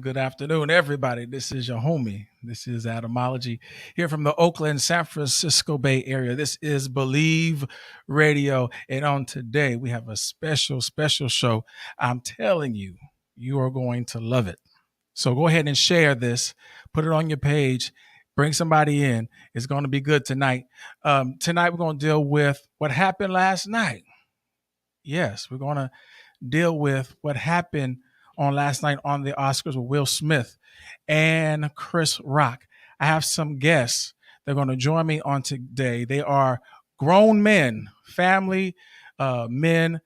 good afternoon, everybody. This is your homie. This is Adamology here from the Oakland, San Francisco Bay Area. This is Believe Radio. And on today, we have a special show. I'm telling you, you are going to love it. So go ahead and share this, put it on your page, bring somebody in. It's going to be good tonight. Tonight, we're going to deal with what happened last night. Yes, we're going to deal with what happened on last night on the Oscars with Will Smith and Chris Rock. I have some guests. They're going to join me on today. They are grown men, family, men,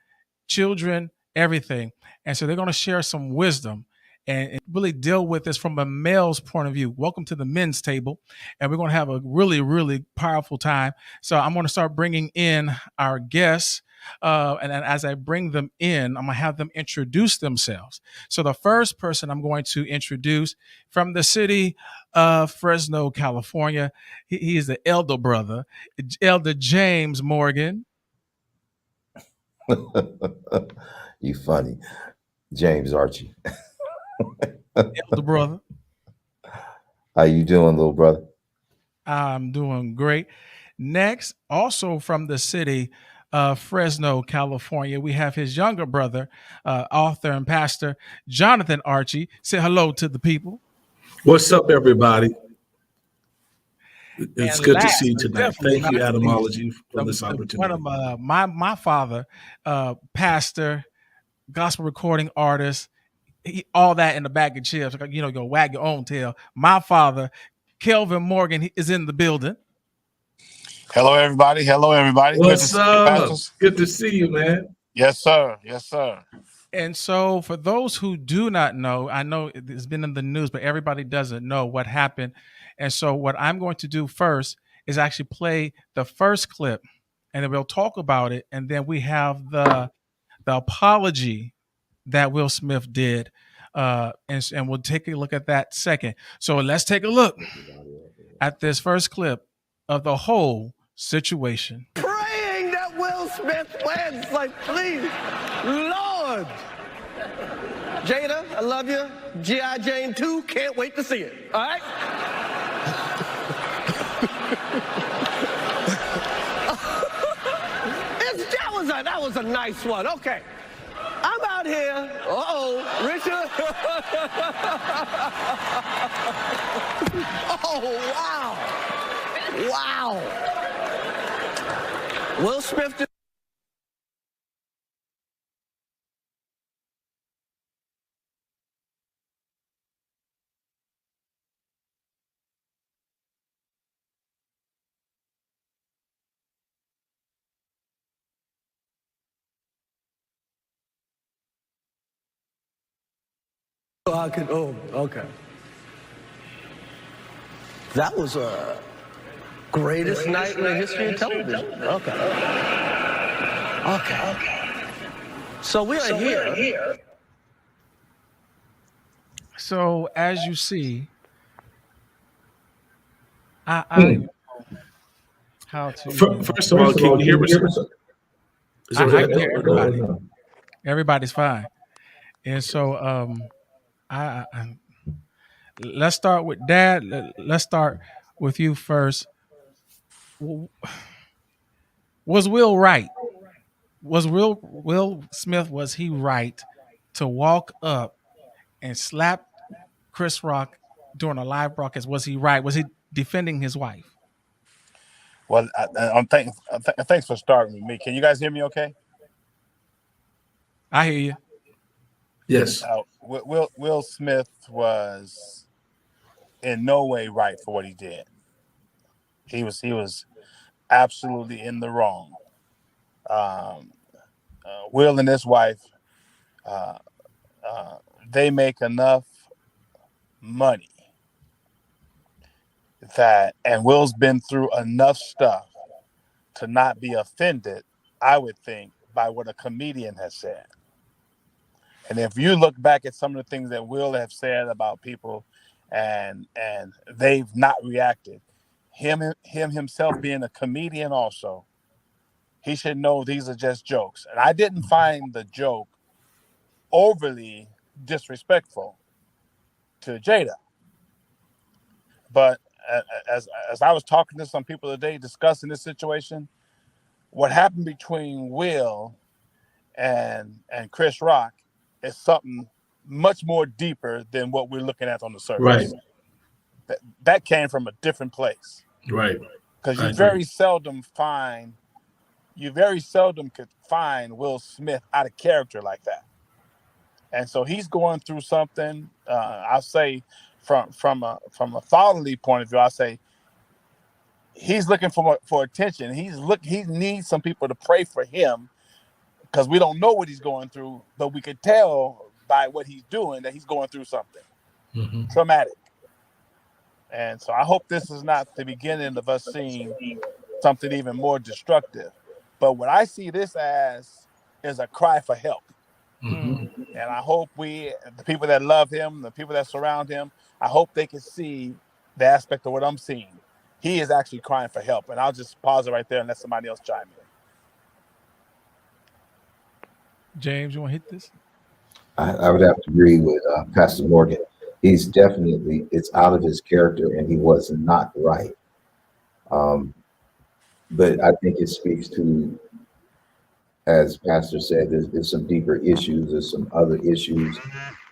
children, everything. And so they're going to share some wisdom and really deal with this from a male's point of view. Welcome to the men's table. And we're going to have a really powerful time. So I'm going to start bringing in our guests. And then as I bring them in, I'm going to have them introduce themselves. So the first person I'm going to introduce from the city of Fresno, California, he is the elder brother, Elder James Morgan. You funny. James Archie. Elder brother. How you doing, little brother? I'm doing great. Next, also from the city of Fresno, California, we have his younger brother, author and pastor, Jonathan Archie. Say hello to the people. What's up, everybody? It's good to see you tonight. Thank you, Adamology, for this opportunity. One of my father, pastor, gospel recording artist, all that in the bag of chips. You know, go wag your own tail. My father, Kelvin Morgan, he is in the building. Hello, everybody. What's up? Good to see you, man. Yes, sir. And so for those who do not know, I know it's been in the news, but everybody doesn't know what happened. And so what I'm going to do first is actually play the first clip, and then we'll talk about it. And then we have the apology that Will Smith did. And we'll take a look at that second. So let's take a look at this first clip of the whole situation. Praying that Will Smith wins, like, please, Lord. Jada, I love you. G.I. Jane 2, can't wait to see it. All right? That was a nice one. Okay. I'm out here. Richard. Oh, wow. Will Smith. Okay. That was a greatest night in the history of television. Okay. So we are here. So as you see, I don't even know how to. First of all, can you hear me? I can hear everybody. Everybody's fine. And so I let's start with Dad. Let's start with you first. Was Will right? Was Will Smith, was he right to walk up and slap Chris Rock during a live broadcast? Was he right? Was he defending his wife? Well, thanks for starting with me. Can you guys hear me okay? I hear you. Yes. Will Smith was in no way right for what he did. He was absolutely in the wrong. Will and his wife, they make enough money and Will's been through enough stuff to not be offended, I would think, by what a comedian has said. And if you look back at some of the things that Will have said about people and they've not reacted, him himself being a comedian also, he should know these are just jokes. And I didn't find the joke overly disrespectful. Jada. But as I was talking to some people today discussing this situation, what happened between Will and Chris Rock is something much more deeper than what we're looking at on the surface. Right. That came from a different place. Right. Because you very seldom could find Will Smith out of character like that. And so he's going through something. I'll say from a fatherly point of view, I say he's looking for attention. He needs some people to pray for him, because we don't know what he's going through, but we could tell by what he's doing that he's going through something traumatic. And so I hope this is not the beginning of us seeing something even more destructive. But what I see this as is a cry for help. And I hope the people that love him, the people that surround him, I hope they can see the aspect of what I'm seeing. He is actually crying for help. And I'll just pause it right there and let somebody else chime in. James, you want to hit this? I would have to agree with Pastor Morgan. He's definitely, it's out of his character, and he was not right. But I think it speaks to, as Pastor said, there's some deeper issues, there's some other issues,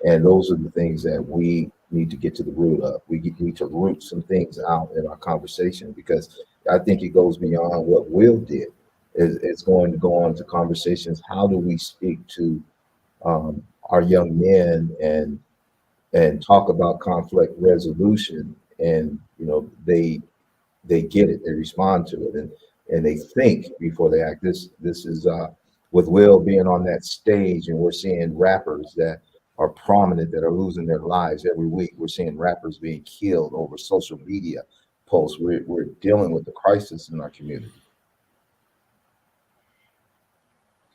and those are the things that we need to get to the root of. We need to root some things out in our conversation, because I think it goes beyond what Will did. It's going to go on to conversations. How do we speak to our young men and talk about conflict resolution? And they get it, they respond to it, and they think before they act. This is with Will being on that stage, and we're seeing rappers that are prominent that are losing their lives every week. We're seeing rappers being killed over social media posts. We're dealing with the crisis in our community.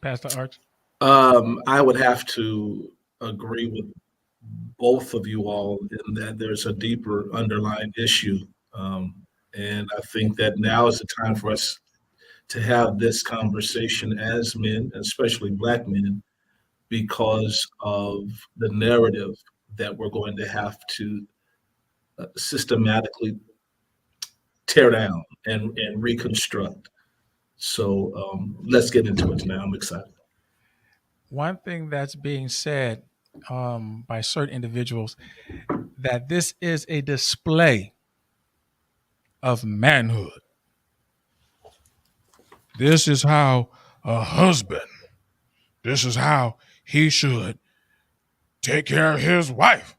Pastor Arch? I would have to agree with both of you all in that there's a deeper underlying issue. And I think that now is the time for us to have this conversation as men, especially Black men, because of the narrative that we're going to have to systematically tear down and reconstruct. So let's get into it now. I'm excited. One thing that's being said by certain individuals, that this is a display of manhood. This is how a husband, this is how he should take care of his wife.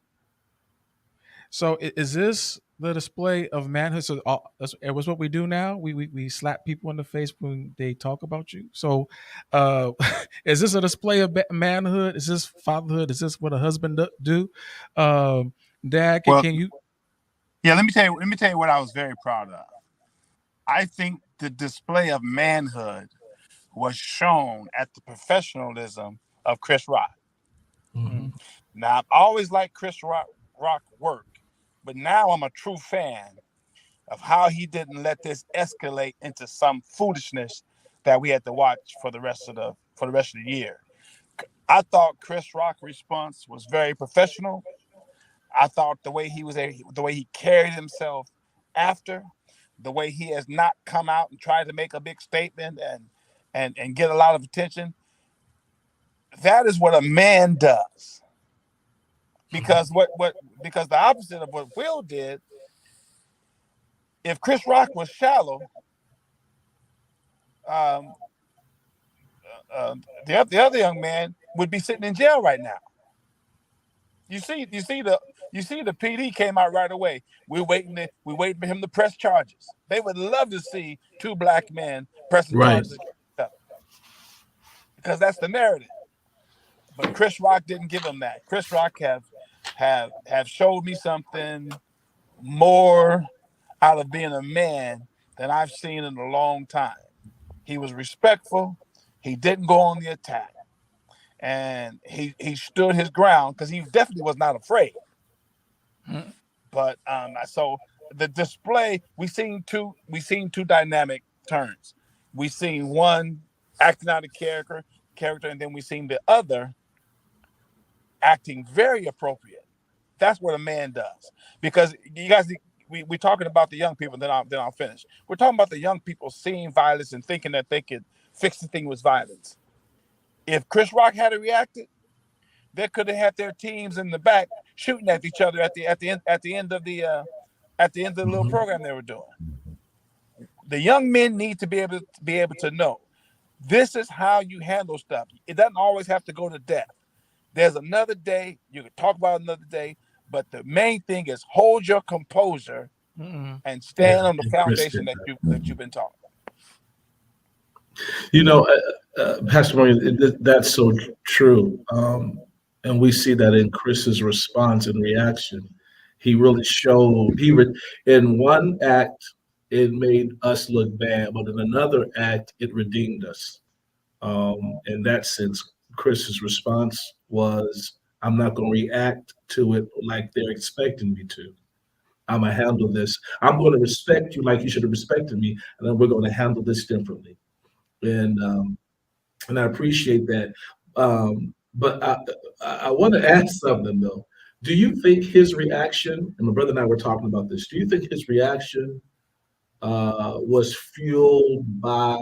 So is this the display of manhood? So it was what we do now. We slap people in the face when they talk about you. So is this a display of manhood? Is this fatherhood? Is this what a husband do? Dad, can you? Yeah, let me tell you what I was very proud of. I think the display of manhood was shown at the professionalism of Chris Rock. Now, I've always liked Chris Rock work, but now I'm a true fan of how he didn't let this escalate into some foolishness that we had to watch for the rest of the year. I thought Chris Rock's response was very professional. I thought the way he carried himself after, the way he has not come out and tried to make a big statement and get a lot of attention, that is what a man does. Because because the opposite of what Will did, if Chris Rock was shallow, the other young man would be sitting in jail right now. You see the PD came out right away. We're waiting for him to press charges. They would love to see two Black men pressing charges because that's the narrative. But Chris Rock didn't give him that. Chris Rock have showed me something more out of being a man than I've seen in a long time. He was respectful. He didn't go on the attack. And he stood his ground because he definitely was not afraid. But so the display, we seen two dynamic turns. We seen one acting out of character, and then we seen the other acting very appropriate, That's what a man does. Because you guys, we're talking about the young people. Then I'll finish. We're talking about the young people seeing violence and thinking that they could fix the thing with violence. If Chris Rock had reacted, they could have had their teams in the back shooting at each other at the end of the little program they were doing. The young men need to be able to know this is how you handle stuff. It doesn't always have to go to death. There's another day. You can talk about another day, but the main thing is hold your composure and stand on the foundation that you've been taught. You know, Pastor Murray, that's so true. And we see that in Chris's response and reaction. He really showed, in one act, it made us look bad, but in another act, it redeemed us. In that sense, Chris's response was, I'm not going to react to it like they're expecting me to. I'm going to handle this. I'm going to respect you like you should have respected me, and then we're going to handle this differently. And I appreciate that. But I want to ask something though. Do you think his reaction, and my brother and I were talking about this, do you think his reaction was fueled by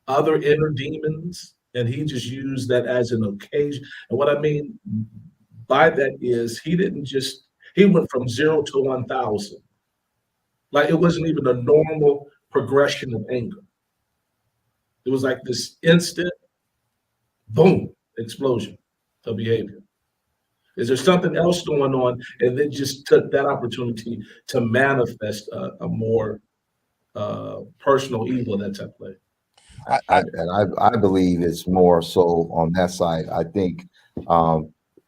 other inner demons, and he just used that as an occasion? And what I mean by that is he went from 0 to 1,000. Like it wasn't even a normal progression of anger. It was like this instant, boom, explosion of behavior. Is there something else going on? And then just took that opportunity to manifest a more personal evil that's at play. I believe it's more so on that side. I think,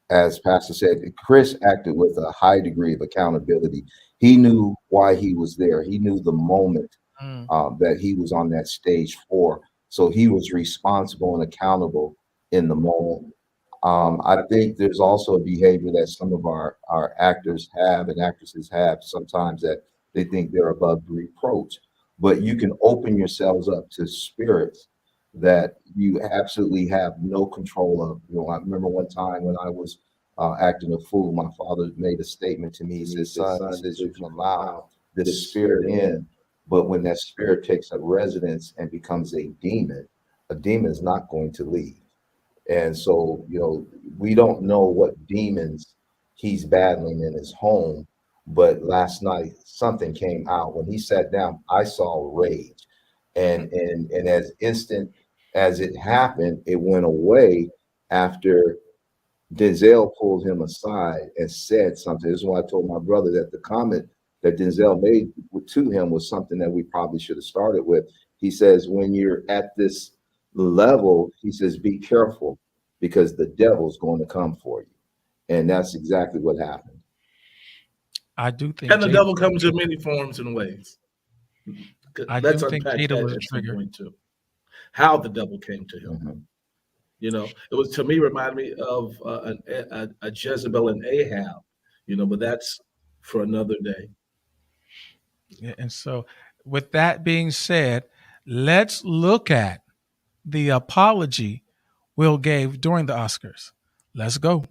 as Pastor said, Chris acted with a high degree of accountability. He knew why he was there. He knew the moment that he was on that stage for. So he was responsible and accountable in the moment. I think there's also a behavior that some of our actors have and actresses have sometimes, that they think they're above reproach. But you can open yourselves up to spirits that you absolutely have no control of. You know, I remember one time when I was acting a fool, my father made a statement to me. He says, son, he says, you can allow this spirit in, but when that spirit takes up residence and becomes a demon is not going to leave. And so, you know, we don't know what demons he's battling in his home, but last night something came out. When he sat down, I saw rage. And as instant as it happened, it went away after Denzel pulled him aside and said something. This is why I told my brother that the comment that Denzel made to him was something that we probably should have started with. He says, when you're at this level, he says, be careful because the devil's going to come for you. And that's exactly what happened. I do think, and the devil comes in many forms and ways. Let's unpack that at some point too. How the devil came to him. Mm-hmm. You know, it was, to me, reminded me of a Jezebel and Ahab. You know, but that's for another day. Yeah, and so, with that being said, let's look at the apology Will gave during the Oscars. Let's go.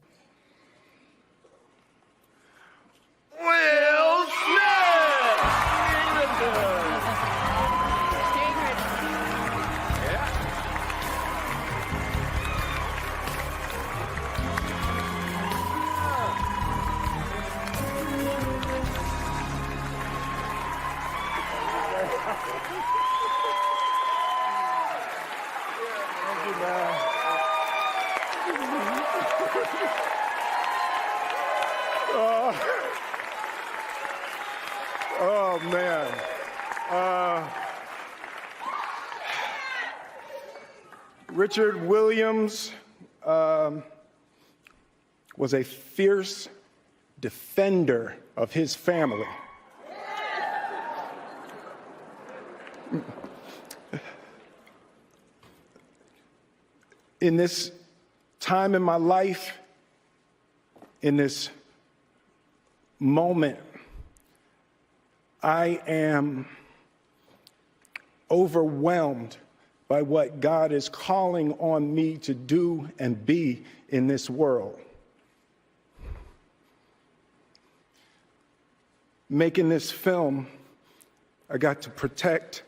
Will Smith! Oh, man. Richard Williams was a fierce defender of his family. In this time in my life, in this moment, I am overwhelmed by what God is calling on me to do and be in this world. making this film, I got to protect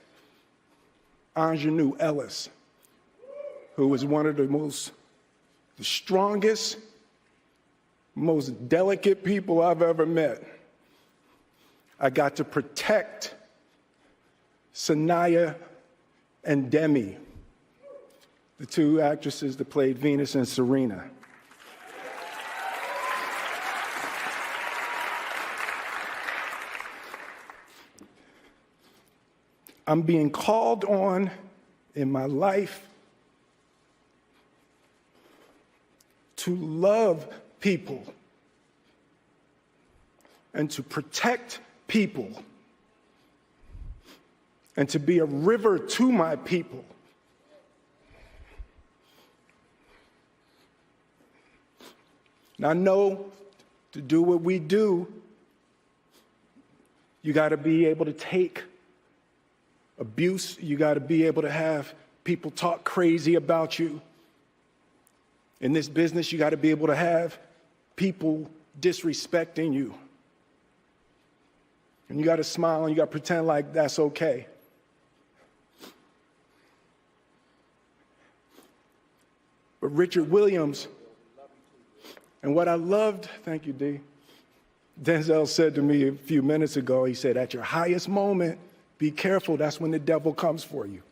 Ingenue Ellis, who was one of the strongest, most delicate people I've ever met. I got to protect Sanaya and Demi, the two actresses that played Venus and Serena. I'm being called on in my life to love people and to protect people and to be a river to my people. And I know to do what we do, you got to be able to take abuse. You got to be able to have people talk crazy about you. In this business, you got to be able to have people disrespecting you. And you got to smile and you got to pretend like that's okay. But Richard Williams, and what I loved, thank you, D. Denzel said to me a few minutes ago, he said, at your highest moment, be careful, that's when the devil comes for you.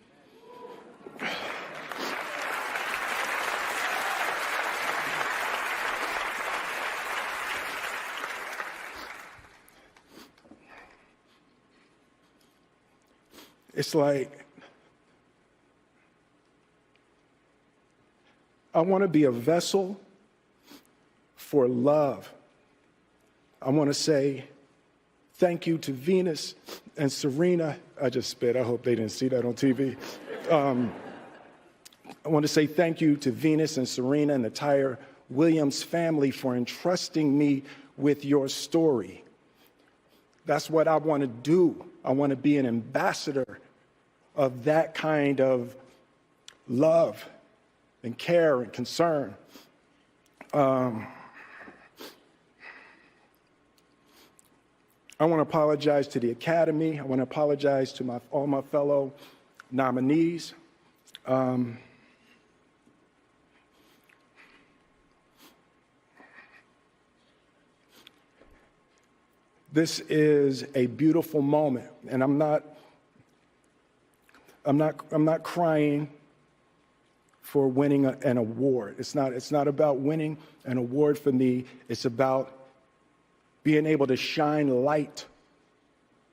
It's like, I want to be a vessel for love. I want to say thank you to Venus and Serena. I just spit. I hope they didn't see that on TV. I want to say thank you to Venus and Serena and the entire Williams family for entrusting me with your story. That's what I want to do. I want to be an ambassador of that kind of love and care and concern. I want to apologize to the Academy. I want to apologize to all my fellow nominees. This is a beautiful moment, and I'm not crying for winning an award. It's not about winning an award for me. It's about being able to shine light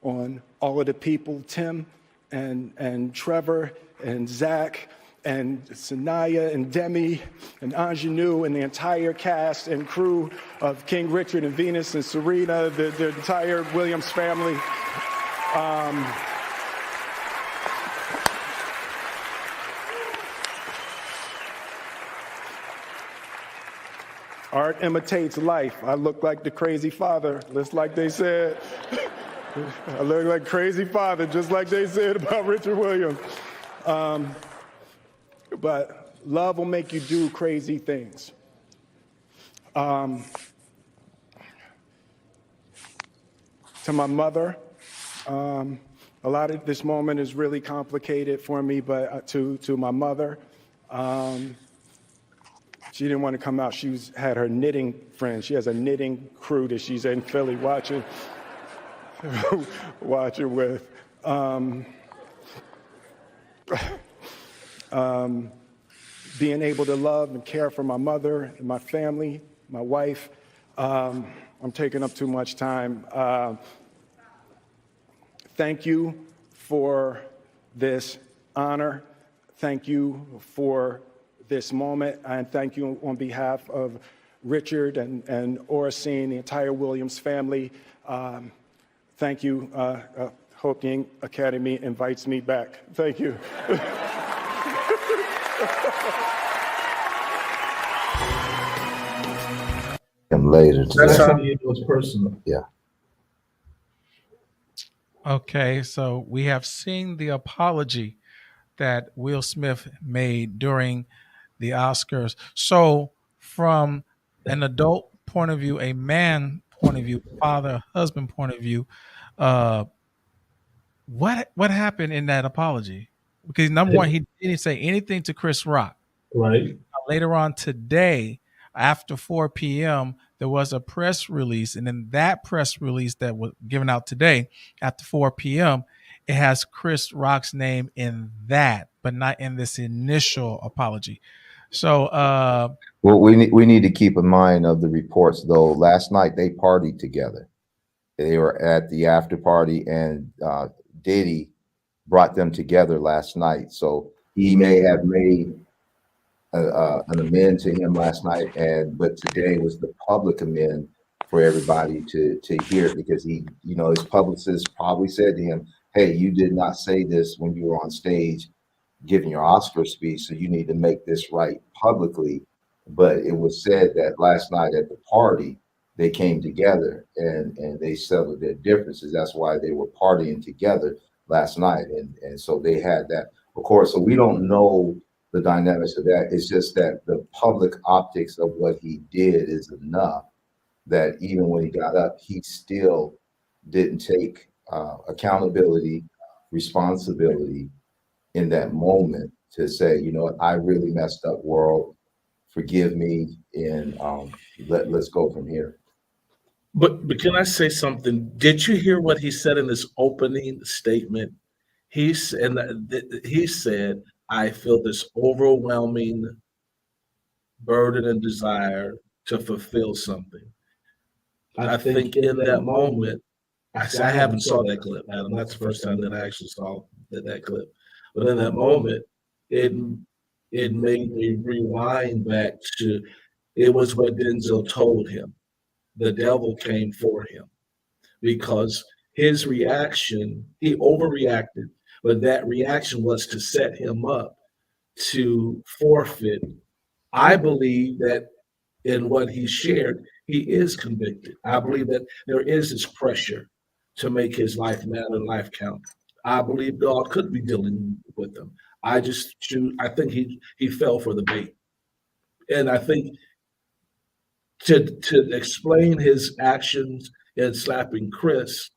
on all of the people, Tim and Trevor and Zach and Sanaya and Demi and Ingenue and the entire cast and crew of King Richard and Venus and Serena, the entire Williams family. Art imitates life. I look like the crazy father, just like they said. I look like crazy father, just like they said about Richard Williams. But love will make you do crazy things. To my mother, a lot of this moment is really complicated for me, but to my mother, she didn't want to come out. She had her knitting friends. She has a knitting crew that she's in Philly watching with. Being able to love and care for my mother and my family, my wife. I'm taking up too much time. Thank you for this honor. Thank you for this moment, and thank you on behalf of Richard and Oracene, the entire Williams family. Thank you. Hope the Academy invites me back. Thank you. Him later today. That's how it was personal. Yeah. Okay, so we have seen the apology that Will Smith made during the Oscars. So from an adult point of view, a man point of view, father, husband point of view, uh, what happened in that apology? Because number one, he didn't say anything to Chris Rock. Right. Later on today, after 4 p.m., there was a press release, and in that press release that was given out today after 4 p.m., it has Chris Rock's name in that, but not in this initial apology. So, Well, we need to keep in mind of the reports though. Last night they partied together. They were at the after party, and Diddy brought them together last night. So he may have made an amend to him last night, but today was the public amend for everybody to hear, because his publicist probably said to him, "Hey, you did not say this when you were on stage giving your Oscar speech, so you need to make this right publicly." But it was said that last night at the party, they came together and they settled their differences. That's why they were partying together last night. And so they had that, of course. So we don't know the dynamics of that. It's just that the public optics of what he did is enough that even when he got up, he still didn't take accountability, responsibility in that moment to say, you know what, I really messed up, world, forgive me, and let's go from here. But can I say something? Did you hear what he said in his opening statement? He said, "I feel this overwhelming burden and desire to fulfill something." I think in that moment, I haven't saw that clip, Adam. That's the first time that I actually saw that clip. But in that moment, it it made me rewind back to, it was what Denzel told him. The devil came for him because his reaction, he overreacted, but that reaction was to set him up to forfeit. I believe that in what he shared, he is convicted. I believe that there is this pressure to make his life matter, life count. I believe God could be dealing with him. I think he fell for the bait. And I think to explain his actions in slapping Chris,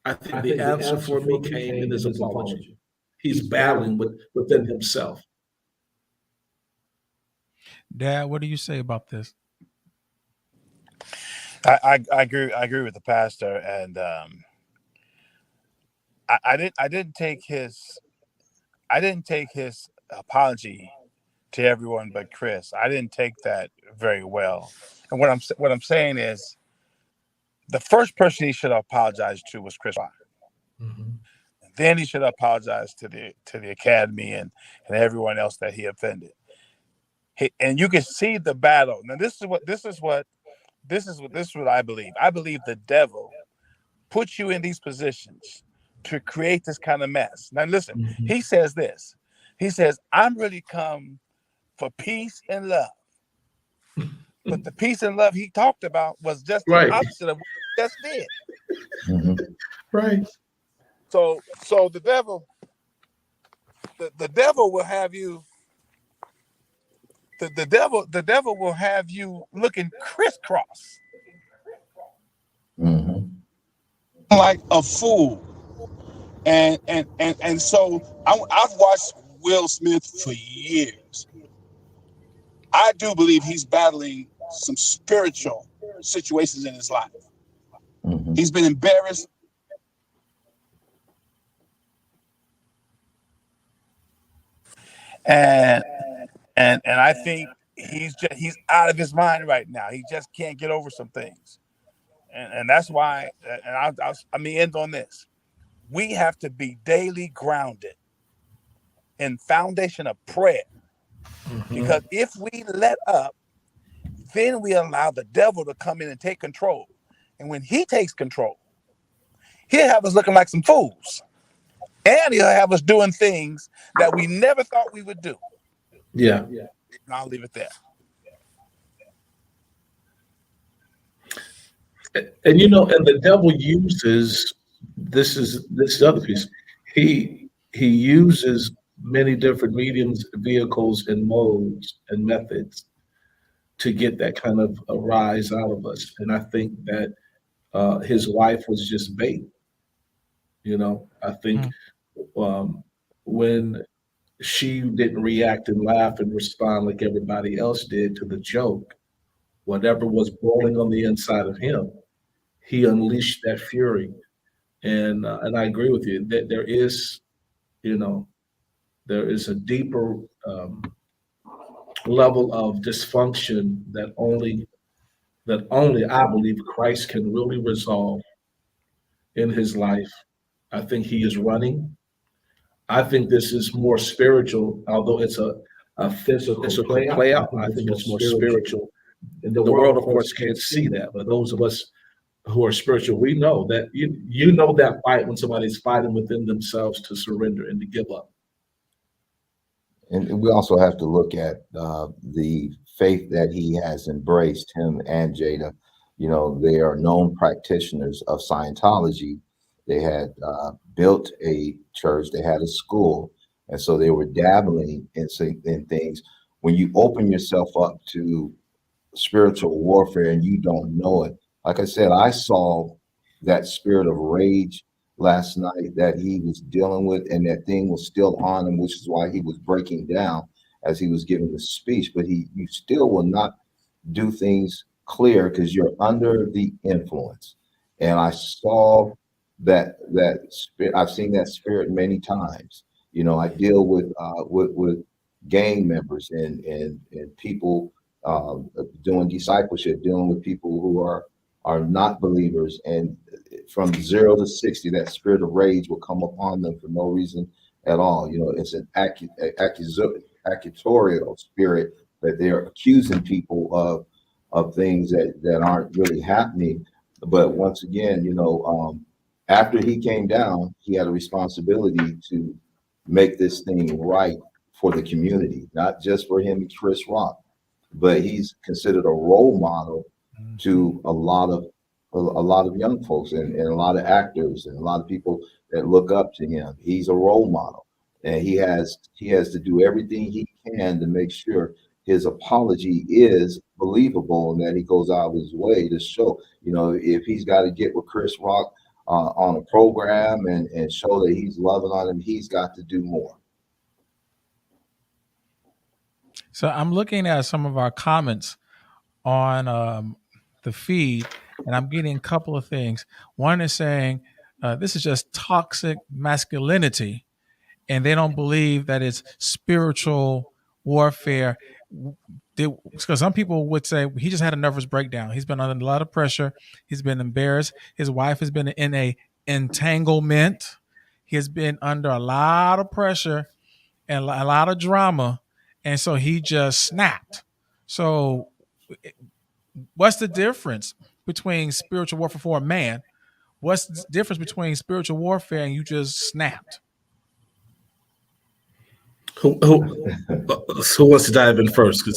I think the answer for me came in his apology. He's battling within himself. Dad, what do you say about this? I agree with the pastor, and I didn't take his apology to everyone but Chris. I didn't take that very well. And what I'm saying is, the first person he should have apologized to was Chris Rock. Mm-hmm. Then he should have apologized to the Academy and everyone else that he offended. And you can see the battle. Now this is what I believe. I believe the devil puts you in these positions to create this kind of mess. Now listen, Mm-hmm. he says this. He says, "I'm really come for peace and love." But the peace and love he talked about was just the Right. opposite of what he just did. Mm-hmm. Right. So the devil will have you. The devil will have you looking crisscross, Mm-hmm. like a fool. And so I've watched Will Smith for years. I do believe he's battling some spiritual situations in his life. Mm-hmm. He's been embarrassed. and I think he's out of his mind right now. He just can't get over some things, and that's why. And I mean, end on this. We have to be daily grounded in foundation of prayer, because if we let up, then we allow the devil to come in and take control. And when he takes control, he'll have us looking like some fools, and he'll have us doing things that we never thought we would do. Yeah. And I'll leave it there. And and the devil uses this other piece. He uses many different mediums, vehicles, and modes and methods to get that kind of a rise out of us. And I think that his wife was just bait. I think Mm. when she didn't react and laugh and respond like everybody else did to the joke, whatever was boiling on the inside of him, he unleashed that fury. And I agree with you that you know, there is a deeper level of dysfunction that only I believe Christ can really resolve in his life. I think he is running. I think this is more spiritual, although a physical play out. I think it's more spiritual. And the The world, world, of of course, course, can't can't see see that, that, but but those those of of us us who are spiritual, we know that you know that fight when somebody's fighting within themselves to surrender and to give up. and we also have to look at the faith that he has embraced, him and Jada. You know, they are known practitioners of Scientology. They had built a church, they had a school, and so they were dabbling in things. When you open yourself up to spiritual warfare and you don't know it. Like I said, I saw that spirit of rage last night that he was dealing with, and that thing was still on him, which is why he was breaking down as he was giving the speech. But you still will not do things clear because you're under the influence. And I saw that spirit. I've seen that spirit many times. You know, I deal with gang members and people doing discipleship, dealing with people who are not believers, and from 0 to 60, that spirit of rage will come upon them for no reason at all. You know, it's an accusatorial spirit that they're accusing people of things that aren't really happening. But once again, after he came down, he had a responsibility to make this thing right for the community, not just for him and Chris Rock, but he's considered a role model to a lot of young folks and a lot of actors and a lot of people that look up to him. He's a role model, and he has to do everything he can to make sure his apology is believable and that he goes out of his way to show. If he's got to get with Chris Rock on a program and show that he's loving on him, he's got to do more. So I'm looking at some of our comments on the feed, and I'm getting a couple of things. One is saying this is just toxic masculinity, and they don't believe that it's spiritual warfare. Because some people would say he just had a nervous breakdown. He's been under a lot of pressure. He's been embarrassed. His wife has been in a entanglement. He has been under a lot of pressure and a lot of drama, and so he just snapped. So what's the difference between spiritual warfare for a man? What's the difference between spiritual warfare and you just snapped? Who wants to dive in first?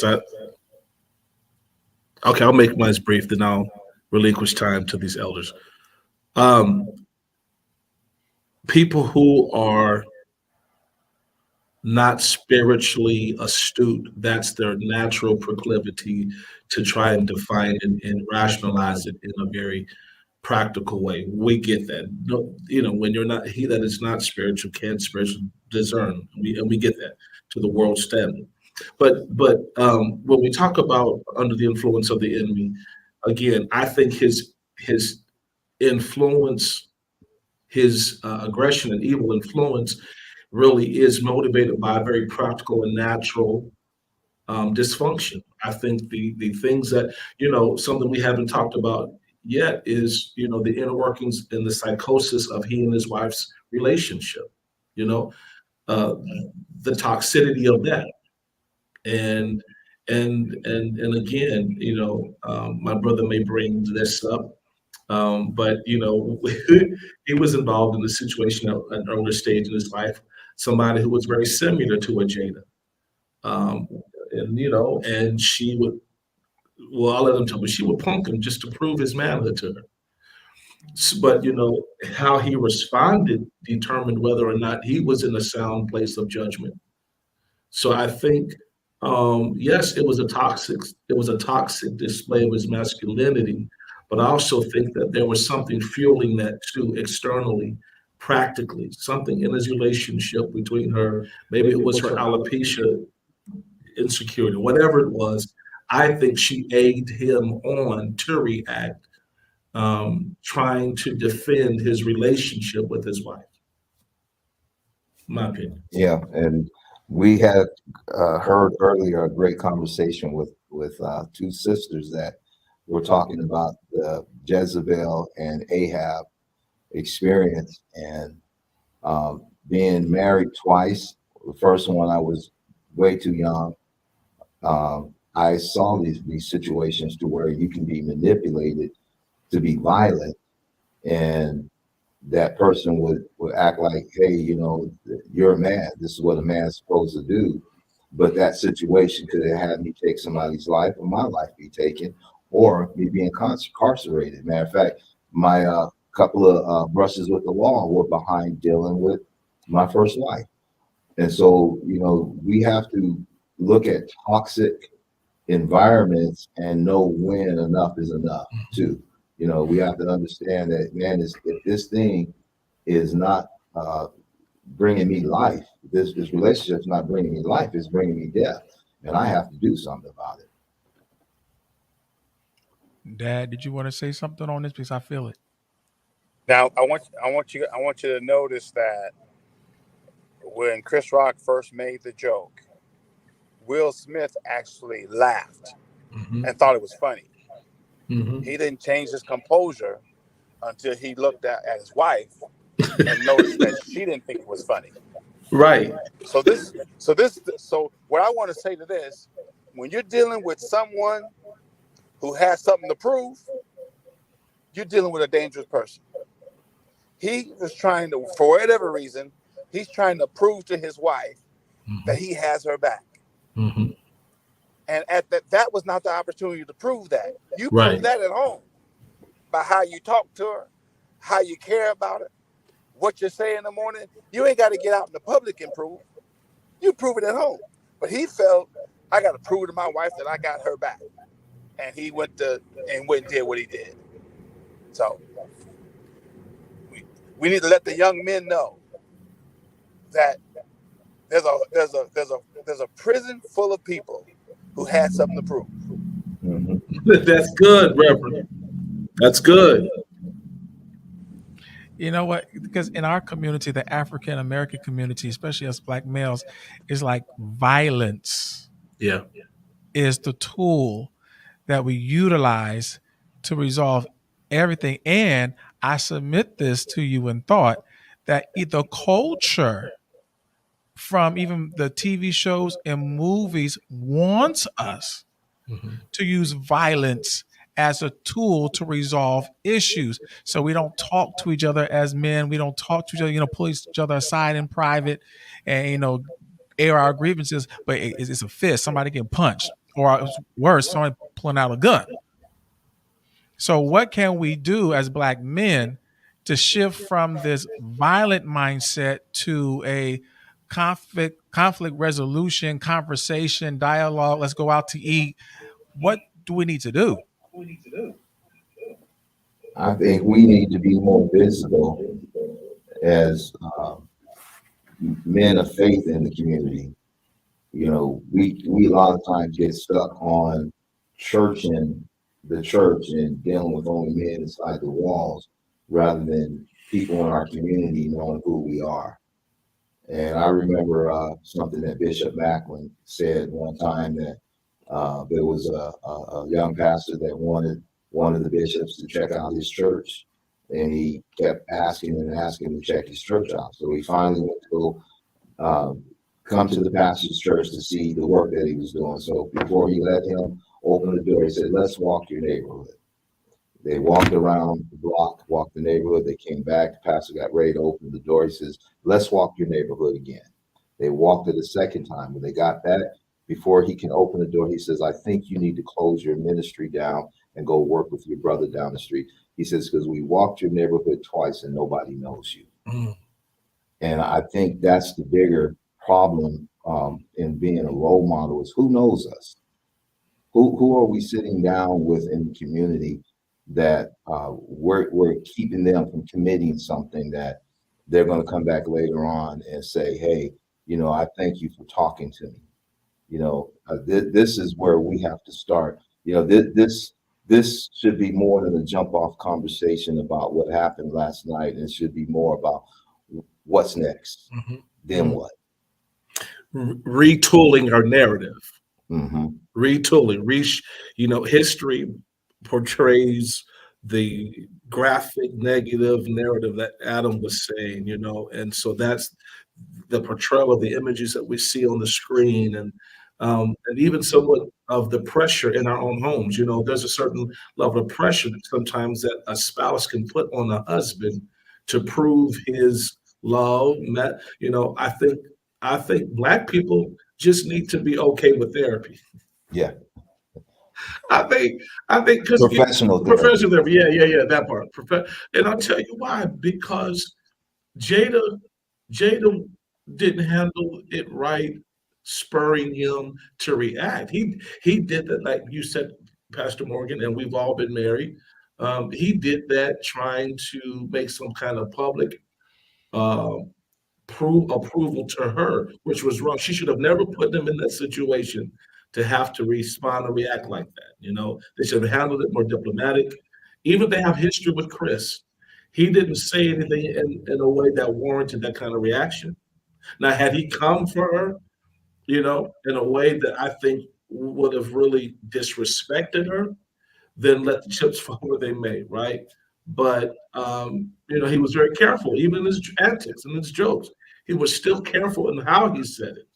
Okay, I'll make mine brief, then I'll relinquish time to these elders. Um, People who are not spiritually astute, that's their natural proclivity to try and define and rationalize it in a very practical way. We get that. No, when you're not, he that is not spiritual can't spiritually discern. And we get that to the world standard. But when we talk about under the influence of the enemy, again, I think his influence, his aggression and evil influence really is motivated by a very practical and natural dysfunction. I think the things that, something we haven't talked about yet is, the inner workings and the psychosis of he and his wife's relationship, you know, uh, the toxicity of that. And and again, my brother may bring this up, but he was involved in a situation at an earlier stage in his life, somebody who was very similar to a Jada. Um, and she would, well, I'll let him tell me, she would punk him just to prove his manhood to her. But how he responded determined whether or not he was in a sound place of judgment. So I think, yes, it was a toxic display of his masculinity, But I also think that there was something fueling that too externally, practically, something in his relationship between her. Maybe it was her alopecia insecurity, whatever it was. I think she egged him on to react, trying to defend his relationship with his wife. My opinion. Yeah, and we had heard earlier a great conversation with two sisters that were talking about the Jezebel and Ahab experience, and being married twice. The first one I was way too young. I saw these situations to where you can be manipulated to be violent, and that person would act like, hey, you're a man. This is what a man's supposed to do. But that situation could have had me take somebody's life, or my life be taken, or me being incarcerated. Matter of fact, my couple of brushes with the law were behind dealing with my first wife. And so, we have to look at toxic environments and know when enough is enough too. We have to understand that, man, if this thing is not bringing me life, this relationship is not bringing me life, it's bringing me death, and I have to do something about it. Dad, did you want to say something on this? Because I feel it. Now, I want you to notice that when Chris Rock first made the joke, Will Smith actually laughed and thought it was funny. He didn't change his composure until he looked at his wife and noticed that she didn't think it was funny. Right. So what I want to say to this, when you're dealing with someone who has something to prove, you're dealing with a dangerous person. He was trying to, for whatever reason, he's trying to prove to his wife that he has her back. And that was not the opportunity to prove that. You prove that at home by how you talk to her, how you care about her, what you say in the morning. You ain't got to get out in the public and prove. You prove it at home. But he felt, I got to prove to my wife that I got her back. And he went and did what he did. So we need to let the young men know that there's a prison full of people who had something to prove. That's good, Reverend. That's good. You know what? Because in our community, the African American community, especially as Black males, is like violence. Yeah. Is the tool that we utilize to resolve everything. And I submit this to you in thought that the culture from even the TV shows and movies wants us to use violence as a tool to resolve issues. So we don't talk to each other as men. We don't talk to each other, pull each other aside in private and, air our grievances, but it's a fist, somebody getting punched, or worse, somebody pulling out a gun. So what can we do as Black men to shift from this violent mindset to a conflict resolution, conversation, dialogue? Let's go out to eat. What do we need to do? I think we need to be more visible as men of faith in the community. We a lot of times get stuck on church and the church and dealing with only men inside the walls rather than people in our community knowing who we are. And I remember something that Bishop Macklin said one time, that there was a young pastor that wanted one of the bishops to check out his church, and he kept asking and asking to check his church out. So he finally went to go come to the pastor's church to see the work that he was doing. So before he let him open the door, he said, "Let's walk your neighborhood." They walked around the block, walked the neighborhood. They came back. The pastor got ready to open the door. He says, "Let's walk your neighborhood again." They walked it a second time. When they got back, before he can open the door, he says, "I think you need to close your ministry down and go work with your brother down the street." He says, "Because we walked your neighborhood twice and nobody knows you." And I think that's the bigger problem in being a role model, is who knows us? Who are we sitting down with in the community that we're keeping them from committing something that they're going to come back later on and say, hey, I thank you for talking to me. This is where we have to start. This should be more than a jump off conversation about what happened last night. It should be more about what's next, then what. Retooling our narrative, Mm-hmm. retooling. History portrays the graphic negative narrative that Adam was saying, and so that's the portrayal of the images that we see on the screen, and even somewhat of the pressure in our own homes. There's a certain level of pressure that sometimes that a spouse can put on a husband to prove his love. I think Black people just need to be okay with therapy. Yeah. I think because Professional therapy. professional therapy, yeah, that part. And I'll tell you why. Because Jada didn't handle it right, spurring him to react. He did that, like you said, Pastor Morgan, and we've all been married. He did that trying to make some kind of public uh, prove approval to her, which was wrong. She should have never put them in that situation to have to respond or react like that. They should have handled it more diplomatic. Even they have history with Chris. He didn't say anything in a way that warranted that kind of reaction. Now, had he come for her, in a way that I think would have really disrespected her, then let the chips fall where they may, right? But he was very careful, even in his antics and his jokes. He was still careful in how he said it.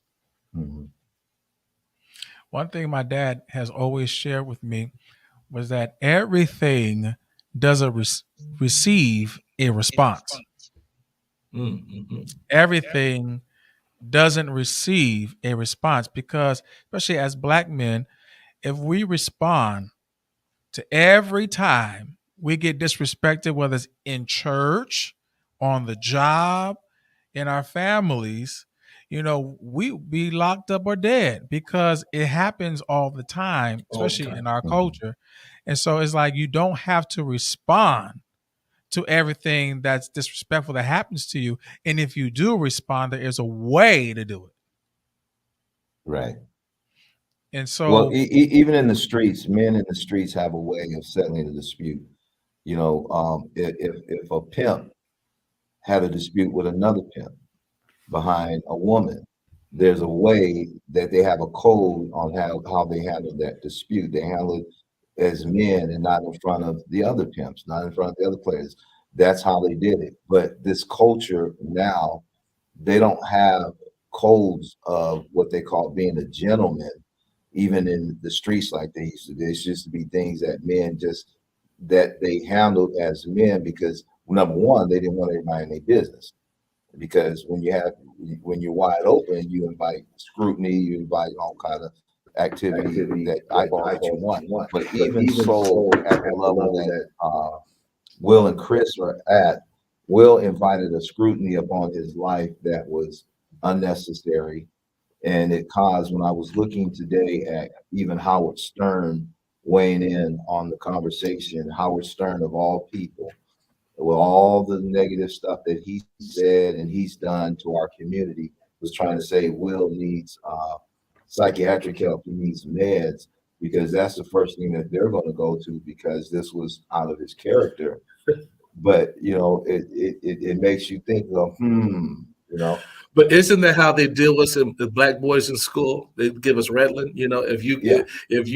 Mm-hmm. One thing my dad has always shared with me was that everything doesn't receive a response. Mm-hmm. Everything doesn't receive a response because, especially as Black men, if we respond to every time we get disrespected, whether it's in church, on the job, in our families, we be locked up or dead because it happens all the time, All the especially time. in our Mhm. culture. And so it's like you don't have to respond to everything that's disrespectful that happens to you. And if you do respond, there is a way to do it. Right. And Well, so, even in the streets, men in the streets have a way of settling a dispute. If a pimp had a dispute with another pimp behind a woman, there's a way that they have a code on how they handle that dispute. They handle it as men and not in front of the other pimps, not in front of the other players. That's how they did it. But this culture now, they don't have codes of what they call being a gentleman, even in the streets like they used to. There used to be things that men just that they handled as men because number one, they didn't want everybody in their business. Because when you're wide open, you invite scrutiny, you invite all kind of activity that eyeball that you want. But even so, at the level that Will and Chris are at, Will invited a scrutiny upon his life that was unnecessary. And it caused, when I was looking today at even Howard Stern weighing in on the conversation, Howard Stern of all people, with all the negative stuff that he said and he's done to our community, was trying to say Will needs psychiatric help, he needs meds, because that's the first thing that they're going to go to because this was out of his character. But it makes you think of But isn't that how they deal with the Black boys in school? They give us Redland. If you Yeah. if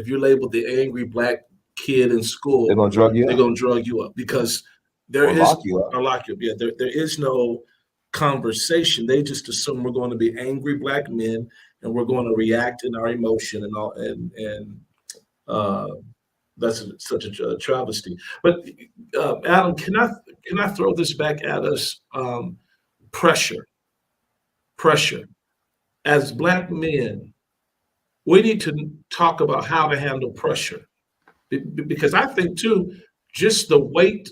you're labeled the angry Black kid in school, they're going to drug you they're up going to drug you up because there or is lock you up. or lock you up. Yeah, there is no conversation. They just assume we're going to be angry Black men and we're going to react in our emotion and all and uh, that's such a travesty. But Adam, can I throw this back at us? Pressure, pressure. As Black men, we need to talk about how to handle pressure because I think too, just the weight,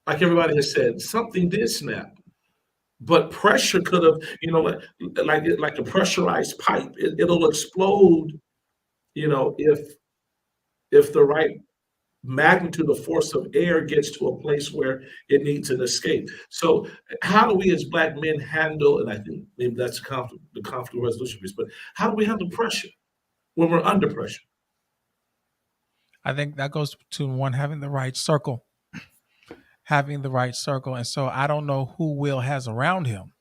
like everybody has said, something did snap. But pressure could have, like a pressurized pipe, it'll explode, if if the right magnitude of force of air gets to a place where it needs an escape. So how do we as Black men handle, and I think maybe that's the conflict resolution piece, but how do we handle pressure when we're under pressure? I think that goes to one, having the right circle, having the right circle. And so I don't know who Will has around him,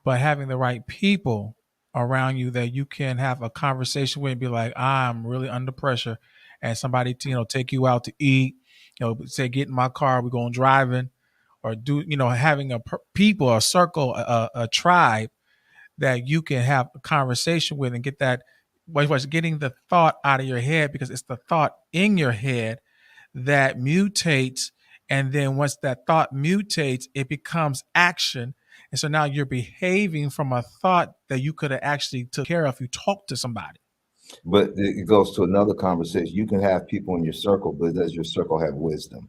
but having the right people around you that you can have a conversation with and be like, I'm really under pressure, and somebody to, take you out to eat, say, get in my car, we're going driving, or do, having people, a circle, a tribe that you can have a conversation with and get that, was getting the thought out of your head, because it's the thought in your head that mutates. And then once that thought mutates, it becomes action. And so now you're behaving from a thought that you could have actually took care of if you talked to somebody. But it goes to another conversation. You can have people in your circle, but does your circle have wisdom?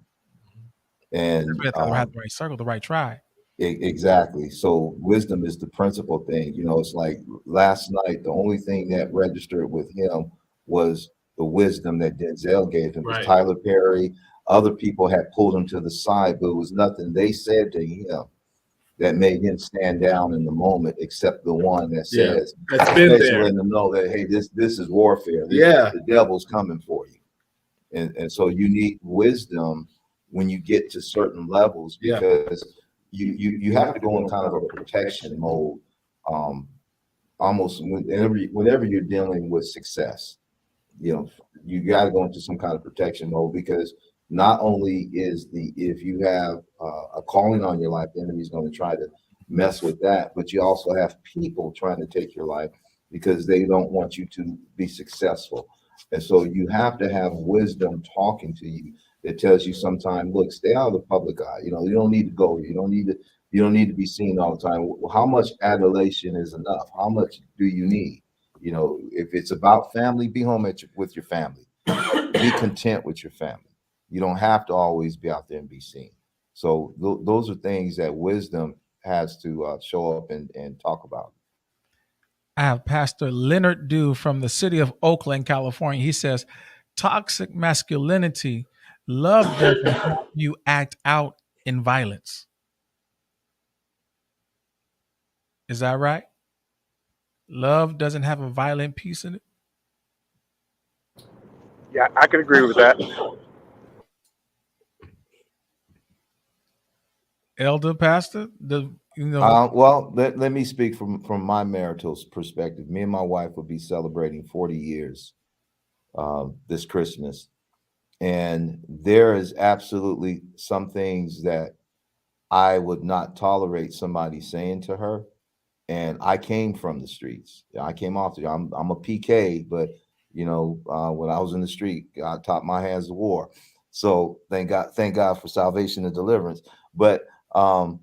And We have to have the right circle, the right tribe. exactly. So wisdom is the principal thing. It's like last night, the only thing that registered with him was the wisdom that Denzel gave him. Because Right. Tyler Perry, other people had pulled him to the side, but it was nothing they said to him that made him stand down in the moment, except the one that Yeah, says, that's been basically there. letting them know that, hey, this is warfare. Yeah. The devil's coming for you. And so you need wisdom when you get to certain levels, Yeah. because you have to go in kind of a protection mode, almost whenever you're dealing with success. You got to go into some kind of protection mode, because not only if you have a calling on your life, the enemy's going to try to mess with that, but you also have people trying to take your life because they don't want you to be successful. And so you have to have wisdom talking to you that tells you sometimes, look, stay out of the public eye. You don't need to go. You don't need to be seen all the time. How much adulation is enough? How much do you need? If it's about family, be home with your family. Be content with your family. You don't have to always be out there and be seen. So those are things that wisdom has to show up and talk about. I have Pastor Leonard Dew from the city of Oakland, California. He says, toxic masculinity, love doesn't help you act out in violence. Is that right? Love doesn't have a violent piece in it. Yeah, I can agree with that. Elder pastor, Well, let me speak from my marital perspective. Me and my wife will be celebrating 40 years this Christmas. And there is absolutely some things that I would not tolerate somebody saying to her. And I came from the streets. I came off I'm a PK, but when I was in the street, God taught my hands to war. So thank God for salvation and deliverance. But I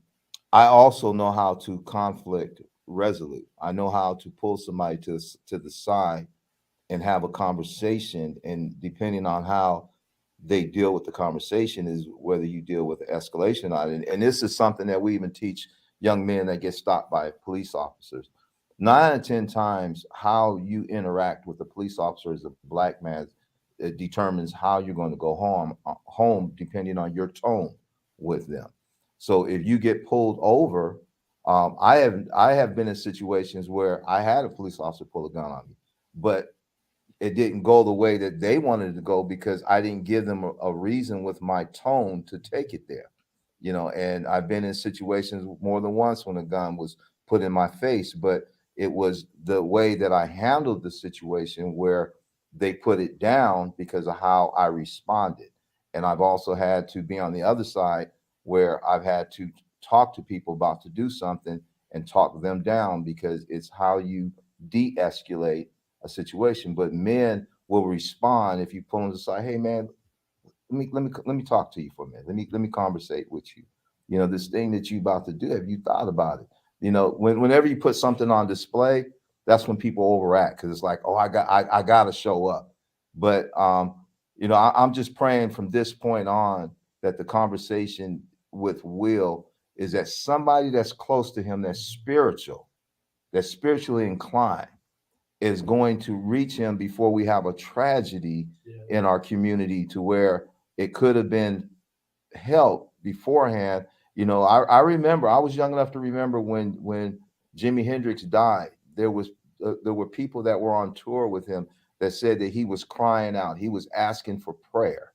also know how to conflict resolute. I know how to pull somebody to the side and have a conversation. And depending on how they deal with the conversation is whether you deal with the escalation on it. And this is something that we even teach young men that get stopped by police officers. 9 out of 10 times, how you interact with a police officer as a Black man, it determines how you're going to go home, depending on your tone with them. So if you get pulled over, I have been in situations where I had a police officer pull a gun on me, but it didn't go the way that they wanted to go because I didn't give them a reason with my tone to take it there. And I've been in situations more than once when a gun was put in my face, but it was the way that I handled the situation where they put it down because of how I responded. And I've also had to be on the other side where I've had to talk to people about to do something and talk them down, because it's how you de-escalate a situation. But men will respond if you pull them aside. Hey man, let me talk to you for a minute. Let me conversate with you. This thing that you about to do, have you thought about it? Whenever you put something on display, that's when people overact, because it's like, oh, I gotta show up. But I'm just praying from this point on that the conversation with Will is that somebody that's close to him, that's spiritually inclined, is going to reach him before we have a tragedy in our community to where it could have been help beforehand. You know, I remember, I was young enough to remember when Jimi Hendrix died, there were people that were on tour with him that said that he was crying out, he was asking for prayer,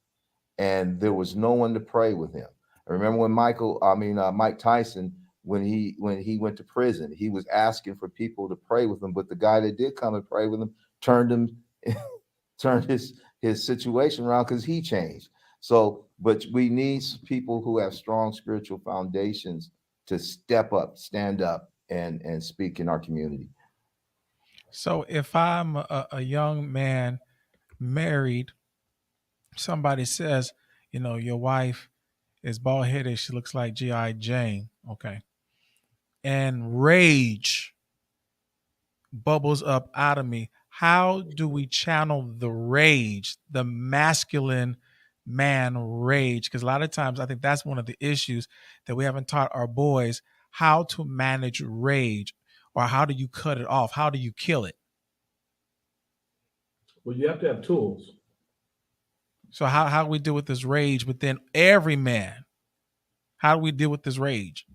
and there was no one to pray with him. I remember when Mike Tyson, when he went to prison, he was asking for people to pray with him, but the guy that did come and pray with him turned his situation around because he changed. So, but we need people who have strong spiritual foundations to step up, stand up, and speak in our community. So if I'm a young man married, somebody says, you know, your wife is bald headed, she looks like G.I. Jane, okay, and rage bubbles up out of me. How do we channel the rage, the masculine man rage? Because a lot of times I think that's one of the issues that we haven't taught our boys how to manage rage, or how do you cut it off? How do you kill it? Well, you have to have tools. So how do we deal with this rage within every man? How do we deal with this rage?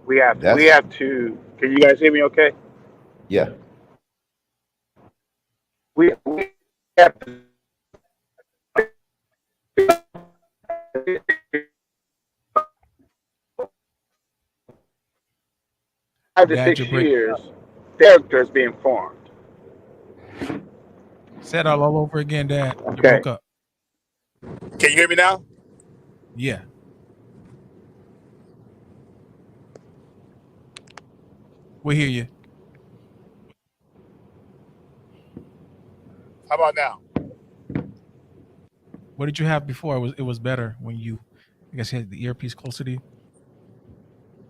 We have That's to. Can you guys hear me? Okay. yeah. We have to. 5 to 6 years, character is being formed. Say that all over again, Dad. You Okay. broke up. Can you hear me now? Yeah. We hear you. How about now? What did you have before? It was better when you, I guess, had the earpiece closer to you.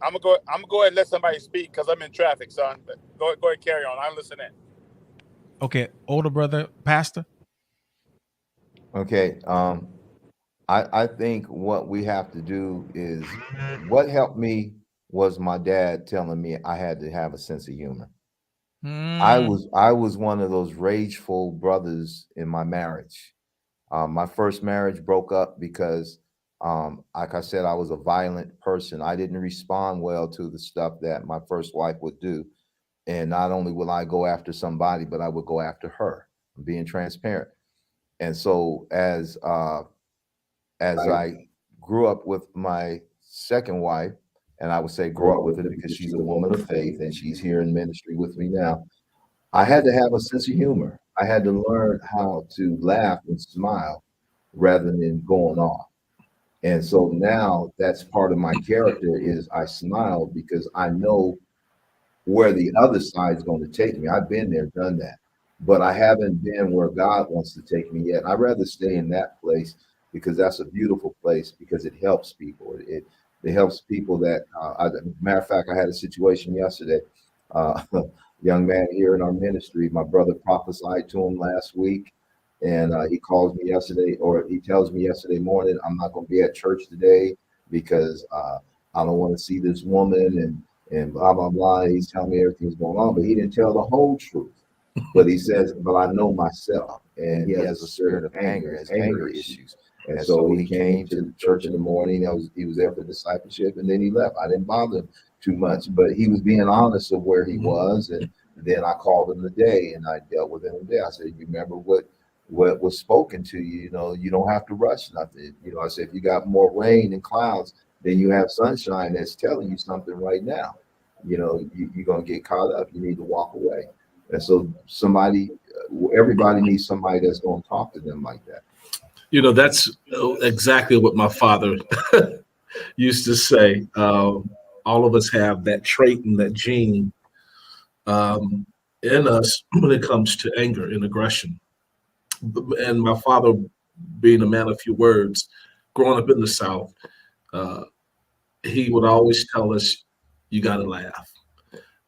I'm gonna go ahead and let somebody speak because I'm in traffic, son. Go ahead, carry on. I'm listening. Okay, older brother, pastor. Okay. I think what we have to do is, what helped me was my dad telling me I had to have a sense of humor. I was one of those rageful brothers in my marriage. My first marriage broke up because, like I said, I was a violent person. I didn't respond well to the stuff that my first wife would do. And not only will I go after somebody, but I would go after her. I'm being transparent. And so as I grew up with my second wife, and I would say grow up with her because she's a woman of faith and she's here in ministry with me now, I had to have a sense of humor. I had to learn how to laugh and smile rather than going off. And so now that's part of my character is I smile because I know where the other side's going to take me. I've been there, done that, but I haven't been where God wants to take me yet. I'd rather stay in that place because that's a beautiful place because it helps people. It helps people that, matter of fact, I had a situation yesterday. Young man here in our ministry, my brother prophesied to him last week, and he calls me yesterday, or he tells me yesterday morning, I'm not going to be at church today because I don't want to see this woman and blah blah blah. He's telling me everything's going on, but he didn't tell the whole truth. But he says, but I know myself, and he has a spirit of anger, has anger issues. And so he came to the church in the morning. He was there for discipleship, and then he left. I didn't bother him too much, but he was being honest of where he was. And then I called him today, and I dealt with him today. I said, you remember what was spoken to you? You know, you don't have to rush nothing. You know, I said, if you got more rain and clouds, then you have sunshine that's telling you something right now. You know, you're going to get caught up. You need to walk away. And so everybody needs somebody that's going to talk to them like that. You know, that's exactly what my father used to say. All of us have that trait and that gene in us when it comes to anger and aggression. And my father, being a man of few words, growing up in the South, he would always tell us, you got to laugh.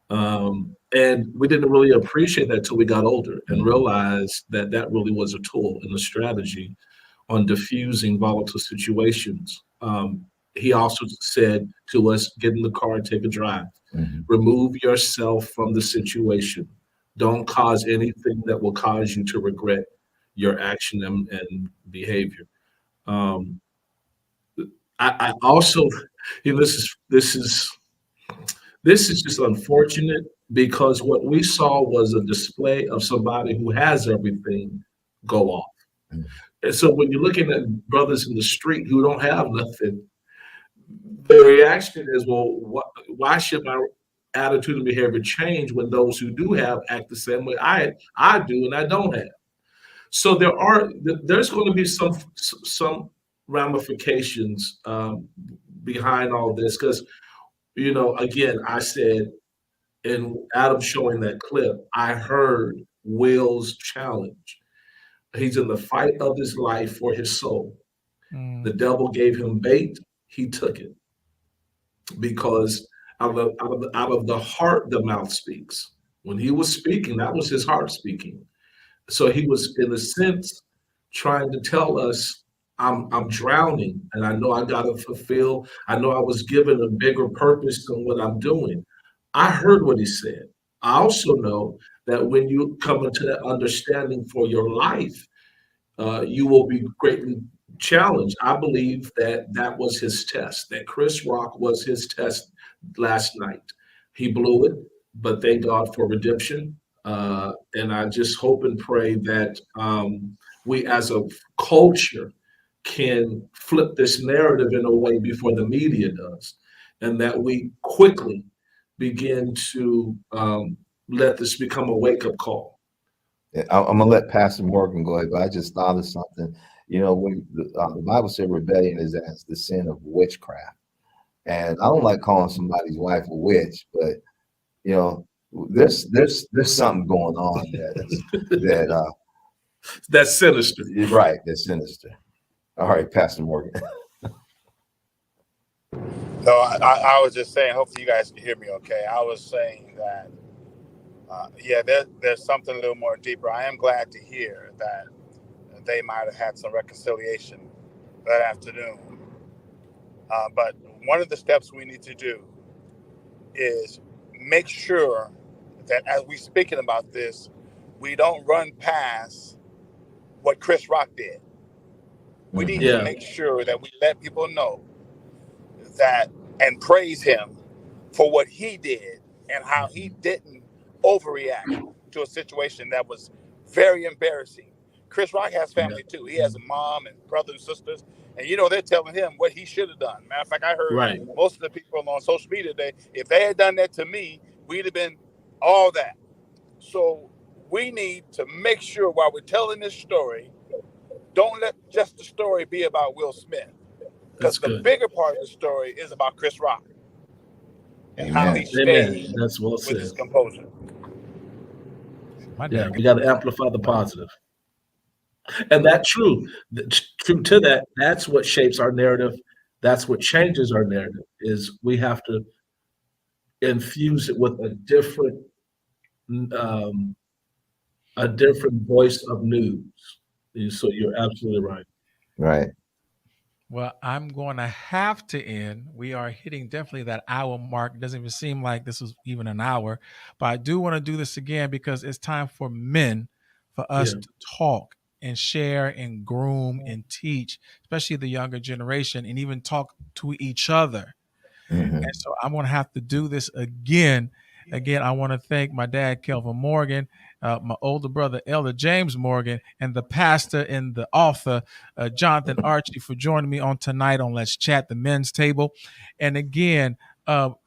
And we didn't really appreciate that till we got older and realized that that really was a tool and a strategy on diffusing volatile situations. He also said to us, get in the car and take a drive. Mhm. Remove yourself from the situation. Don't cause anything that will cause you to regret your action and behavior. Um, I also, this is just unfortunate because what we saw was a display of somebody who has everything go off. Mm. And so when you're looking at brothers in the street who don't have nothing, the reaction is, well, why should my attitude and behavior change when those who do have act the same way I do and I don't have? So there's going to be some ramifications behind all this because again I said in Adam showing that clip, I heard Will's challenge. He's in the fight of his life for his soul. The devil gave him bait. He took it because out of the heart, the mouth speaks. When he was speaking, that was his heart speaking. So he was, in a sense, trying to tell us, I'm drowning, and I know I got to fulfill. I know I was given a bigger purpose than what I'm doing. I heard what he said. I also know that when you come into that understanding for your life, you will be greatly challenged. I believe that that was his test, that Chris Rock was his test last night. He blew it, but thank God for redemption. And I just hope and pray that we as a culture can flip this narrative in a way before the media does, and that we quickly begin to let this become a wake up call. I'm gonna let Pastor Morgan go ahead, but I just thought of something. When the Bible said rebellion is as the sin of witchcraft, and I don't like calling somebody's wife a witch, but there's something going on that That's sinister. right, that's sinister. All right, Pastor Morgan. No, I was just saying, hopefully you guys can hear me okay. I was saying that, there's something a little more deeper. I am glad to hear that they might have had some reconciliation that afternoon. But one of the steps we need to do is make sure that as we're speaking about this, we don't run past what Chris Rock did. We need to make sure that we let people know that and praise him for what he did and how he didn't overreact to a situation that was very embarrassing. Chris Rock has family too. He has a mom and brothers and sisters, and they're telling him what he should have done. Matter of fact, I heard most of the people on social media today, if they had done that to me, we'd have been all that. So we need to make sure while we're telling this story, don't let just the story be about Will Smith. Because the bigger part of the story is about Chris Rock and how he stayed That's well with said. his composure. We got to amplify the positive. And that's true. True to that, that's what shapes our narrative. That's what changes our narrative, is we have to infuse it with a different voice of news. So you're absolutely right. Right. Well, I'm going to have to end. We are hitting definitely that hour mark. It doesn't even seem like this was even an hour, but I do want to do this again because it's time for men, for us to talk and share and groom and teach, especially the younger generation, and even talk to each other. And so I'm going to have to do this again. Again, I want to thank my dad, Kelvin Morgan, my older brother, Elder James Morgan, and the pastor and the author, Jonathan Archie, for joining me on tonight on Let's Chat, the men's table. And again,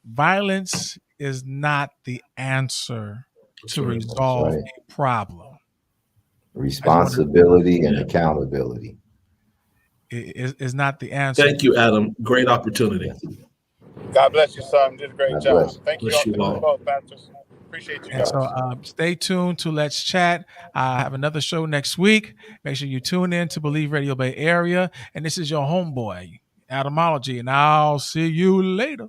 violence is not the answer to resolve a problem. Responsibility and accountability. Is not the answer. Thank you, Adam. Great opportunity. God bless you, son. You did a great job. Thank you all. both, pastors. Appreciate you guys. So stay tuned to Let's Chat. I have another show next week. Make sure you tune in to Believe Radio Bay Area. And this is your homeboy, Adamology. And I'll see you later.